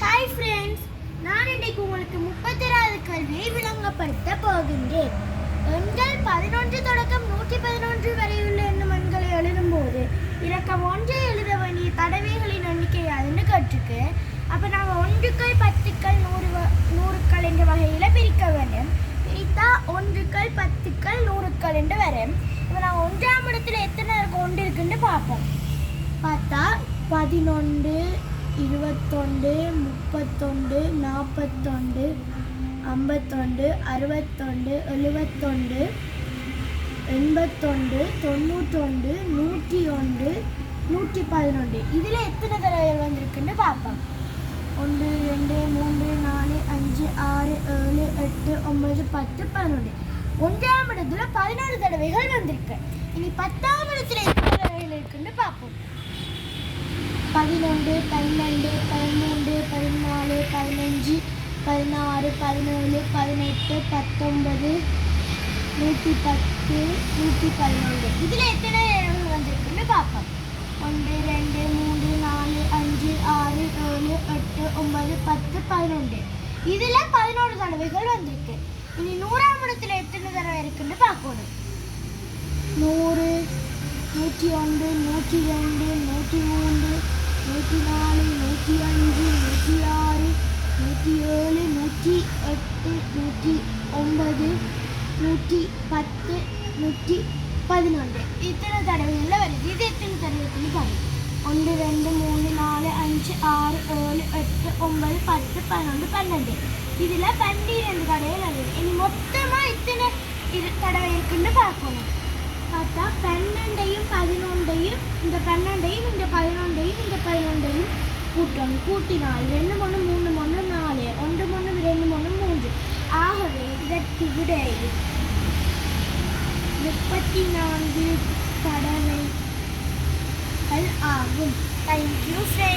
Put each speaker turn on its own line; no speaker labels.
Hi friends, நான் இன்றைக்கு உங்களுக்கு 36வது கல்வியை விளங்கப்படுத்த போகின்றேன். எண்கள் 11 தொடக்கம் 111 வரையுள்ள எண்ணும் எண்களை எழுதும்போது இலக்கம் 1 எழுத வேண்டிய தடவைகளின் எண்ணிக்கை அதுன்னு கேட்டிருக்கு. அப்போ நாங்கள் 1க்கள் 10க்கள் 100க்கள் என்ற வகையில் பிரிக்க வேண்டும். பிரித்தா 1க்கள் 10க்கள் 100க்கள் என்று வரும். இப்போ நாங்கள் 1ஆம் இடத்துல எத்தனை ஒன்று இருக்குன்னு பார்ப்போம். பார்த்தா 11, 21, 31, 41, 51, 61, 71, 81, 91, 101, 111. இதில் எத்தனை தடவைகள் வந்திருக்குன்னு பார்ப்போம். 1, 2, 3, 4, 5, 6, 7, 8, 9, 10, 11. 1ஆம் இடத்துல 11 தடவைகள் வந்திருக்கு. இனி 10ஆம் இடத்துல எத்தனை தடவைகள் இருக்குன்னு பார்ப்போம். 11, 12, 13, 14, 15, 16, 17, 18, 19, 110, 111. இதில் எத்தனை தடவைகள் வந்திருக்குன்னு பார்ப்போம். 1, 2, 3, 4, 5, 6, 7, 8, 9, 10, 11. இதில் 11 தடவைகள் வந்திருக்கு. இனி 100ஆம் இடத்துல எத்தனை தடவை இருக்குன்னு பார்க்கணும். 100, 101, 102, 103, 104, 105, 106, 107, 108, 109, 110, 111. இத்தனை தடவைகளில் வருது. இது எத்தனை தடவைக்குன்னு பாருங்க. 1, 2, 3, 4, 5, 6, 7, 8, 9, 10, 11, 12. இதில் 12 தடவைகள் வருது. இனி மொத்தமாக இத்தனை தடவை இருக்குன்னு பார்க்கணும். பார்த்தா 12ஐயும் 11ஐயும் இந்த 12ஐயும் இந்த 11ஐயும் இந்த 11ஐயும் கூட்டணும். கூட்டினால் 2 3 3 3 4, 1 3 2 3 3. ஆகவே இதற்கு விடை 34 தடவைகள் ஆகும். Thank you friends.